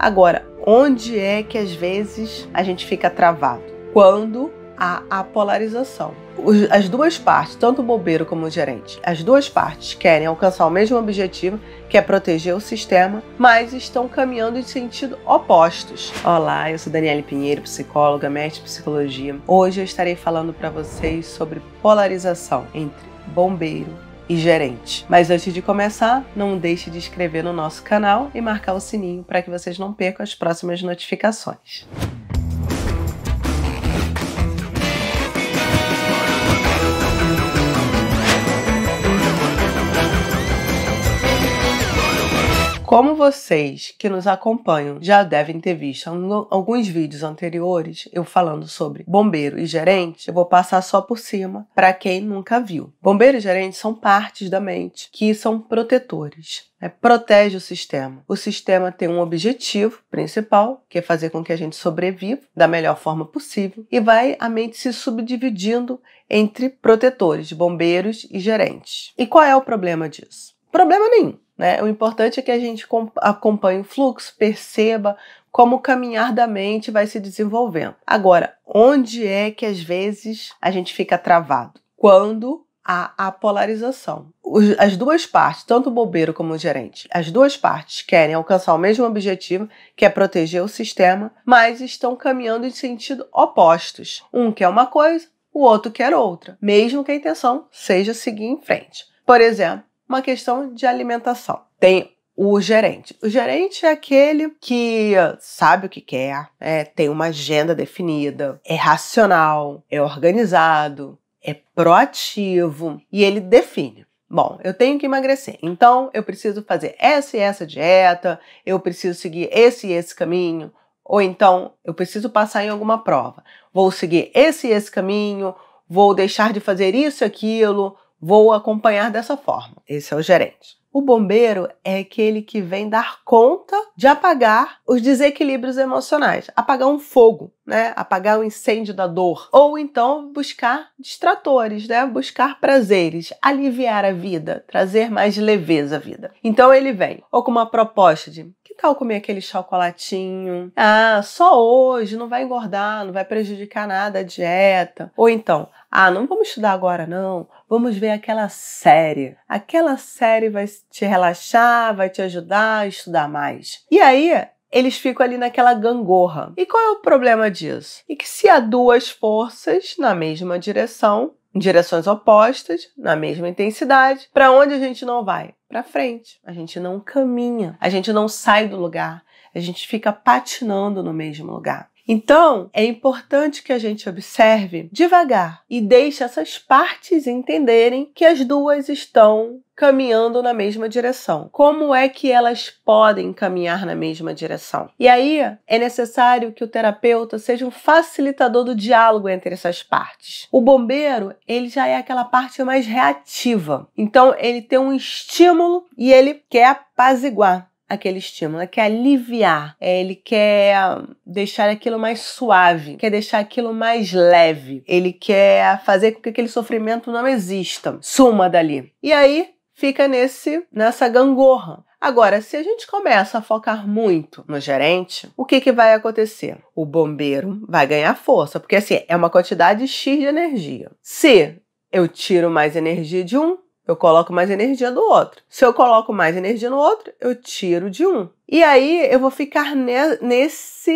Agora, onde é que às vezes a gente fica travado? Quando há a polarização. As duas partes, tanto o bombeiro como o gerente, as duas partes querem alcançar o mesmo objetivo, que é proteger o sistema, mas estão caminhando em sentido opostos. Olá, eu sou Daniele Pinheiro, psicóloga, mestre de psicologia. Hoje eu estarei falando para vocês sobre polarização entre bombeiro e gerente. Mas antes de começar, não deixe de inscrever no nosso canal e marcar o sininho para que vocês não percam as próximas notificações. Como vocês que nos acompanham já devem ter visto alguns vídeos anteriores, eu falando sobre bombeiro e gerente, eu vou passar só por cima para quem nunca viu. Bombeiro e gerente são partes da mente que são protetores. Protege o sistema. O sistema tem um objetivo principal, que é fazer com que a gente sobreviva da melhor forma possível, e vai a mente se subdividindo entre protetores, bombeiros e gerentes. E qual é o problema disso? Problema nenhum. O importante é que a gente acompanhe o fluxo, perceba como o caminhar da mente vai se desenvolvendo. Agora, onde é que às vezes a gente fica travado? Quando há a polarização. As duas partes, tanto o bombeiro como o gerente, as duas partes querem alcançar o mesmo objetivo, que é proteger o sistema, mas estão caminhando em sentido opostos. Um quer uma coisa, o outro quer outra, mesmo que a intenção seja seguir em frente. Por exemplo, uma questão de alimentação. Tem o gerente. O gerente é aquele que sabe o que quer, tem uma agenda definida, é racional, é organizado, é proativo e ele define. Bom, eu tenho que emagrecer, então eu preciso fazer essa e essa dieta, eu preciso seguir esse e esse caminho, ou então eu preciso passar em alguma prova. Vou seguir esse e esse caminho, vou deixar de fazer isso e aquilo, vou acompanhar dessa forma. Esse é o gerente. O bombeiro é aquele que vem dar conta de apagar os desequilíbrios emocionais, apagar um fogo, apagar o incêndio da dor, ou então buscar distratores, buscar prazeres, aliviar a vida, trazer mais leveza à vida. Então ele vem ou com uma proposta de que tal comer aquele chocolatinho? Só hoje, não vai engordar, não vai prejudicar nada a dieta. Ou então, não vamos estudar agora não, vamos ver aquela série. Aquela série vai te relaxar, vai te ajudar a estudar mais. E aí, eles ficam ali naquela gangorra. E qual é o problema disso? É que se há duas forças na mesma direção, em direções opostas, na mesma intensidade, para onde a gente não vai? Para frente. A gente não caminha, a gente não sai do lugar, a gente fica patinando no mesmo lugar. Então, é importante que a gente observe devagar e deixe essas partes entenderem que as duas estão caminhando na mesma direção. Como é que elas podem caminhar na mesma direção? E aí, é necessário que o terapeuta seja um facilitador do diálogo entre essas partes. O bombeiro, ele já é aquela parte mais reativa. Então, ele tem um estímulo e ele quer apaziguar aquele estímulo, quer aliviar, ele quer deixar aquilo mais suave, quer deixar aquilo mais leve, ele quer fazer com que aquele sofrimento não exista, suma dali. E aí fica nessa gangorra. Agora, se a gente começa a focar muito no gerente, o que vai acontecer? O bombeiro vai ganhar força, porque assim, é uma quantidade X de energia. Se eu tiro mais energia de um, eu coloco mais energia do outro. Se eu coloco mais energia no outro, eu tiro de um. E aí eu vou ficar nessa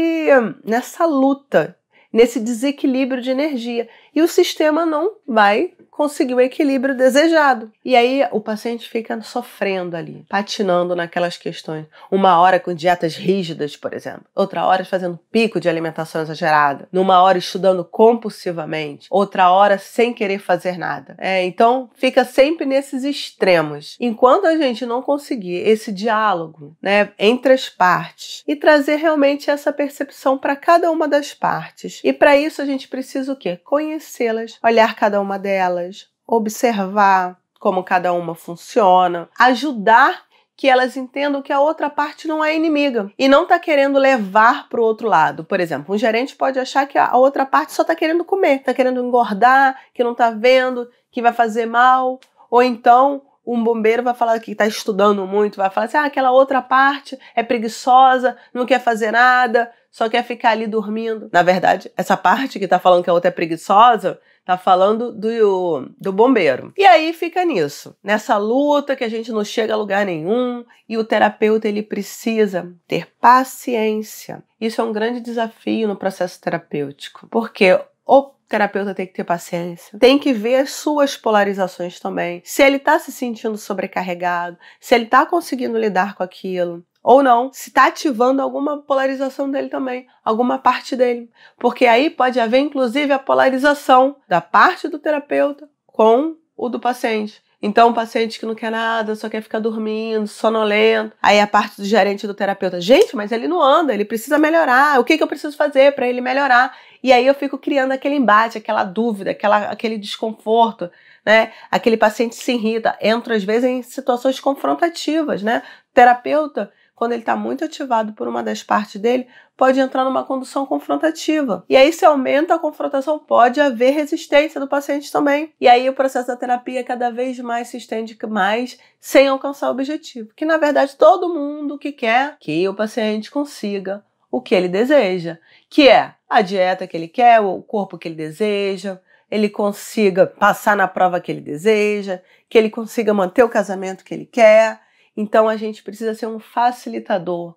luta, nesse desequilíbrio de energia. E o sistema não vai conseguir o equilíbrio desejado. E aí o paciente fica sofrendo ali, patinando naquelas questões. Uma hora com dietas rígidas, por exemplo. Outra hora fazendo pico de alimentação exagerada. Numa hora estudando compulsivamente. Outra hora sem querer fazer nada. Então fica sempre nesses extremos. Enquanto a gente não conseguir esse diálogo, entre as partes e trazer realmente essa percepção para cada uma das partes. E para isso a gente precisa o quê? Conhecê-las, olhar cada uma delas, observar como cada uma funciona, ajudar que elas entendam que a outra parte não é inimiga e não está querendo levar para o outro lado. Por exemplo, um gerente pode achar que a outra parte só está querendo comer, está querendo engordar, que não está vendo, que vai fazer mal. Ou então um bombeiro vai falar que está estudando muito, vai falar assim, aquela outra parte é preguiçosa, não quer fazer nada, só quer ficar ali dormindo. Na verdade, essa parte que está falando que a outra é preguiçosa, tá falando do bombeiro. E aí fica nisso, nessa luta que a gente não chega a lugar nenhum e o terapeuta ele precisa ter paciência. Isso é um grande desafio no processo terapêutico, porque o terapeuta tem que ter paciência, tem que ver as suas polarizações também. Se ele tá se sentindo sobrecarregado, se ele tá conseguindo lidar com aquilo, ou não, se está ativando alguma polarização dele também, alguma parte dele. Porque aí pode haver, inclusive, a polarização da parte do terapeuta com o do paciente. Então, o paciente que não quer nada, só quer ficar dormindo, sonolento. Aí a parte do gerente do terapeuta, gente, mas ele não anda, ele precisa melhorar. O que eu preciso fazer para ele melhorar? E aí eu fico criando aquele embate, aquela dúvida, aquele desconforto, né? Aquele paciente se irrita. Entra, às vezes, em situações confrontativas, né? O terapeuta, quando ele está muito ativado por uma das partes dele, pode entrar numa condução confrontativa. E aí, se aumenta a confrontação, pode haver resistência do paciente também. E aí, o processo da terapia cada vez mais se estende mais sem alcançar o objetivo. Que, na verdade, todo mundo que quer que o paciente consiga o que ele deseja, que é a dieta que ele quer, o corpo que ele deseja, ele consiga passar na prova que ele deseja, que ele consiga manter o casamento que ele quer. Então, a gente precisa ser um facilitador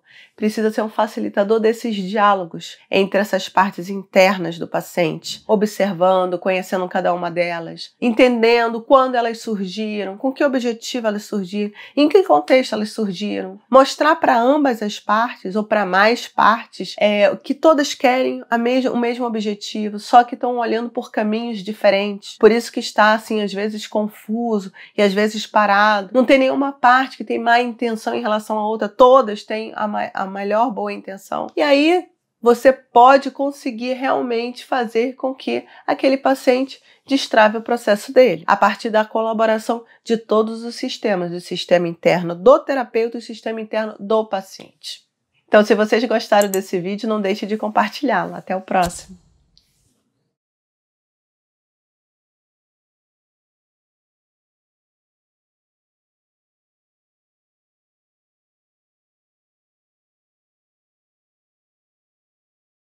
desses diálogos entre essas partes internas do paciente, observando, conhecendo cada uma delas, entendendo quando elas surgiram, com que objetivo elas surgiram, em que contexto elas surgiram, mostrar para ambas as partes, ou para mais partes, que todas querem o mesmo objetivo, só que estão olhando por caminhos diferentes. Por isso que está, assim, às vezes confuso e às vezes parado. Não tem nenhuma parte que tem má intenção em relação à outra, todas têm a melhor boa intenção. E aí você pode conseguir realmente fazer com que aquele paciente destrave o processo dele, a partir da colaboração de todos os sistemas, do sistema interno do terapeuta e do sistema interno do paciente. Então, se vocês gostaram desse vídeo, não deixe de compartilhá-lo. Até o próximo!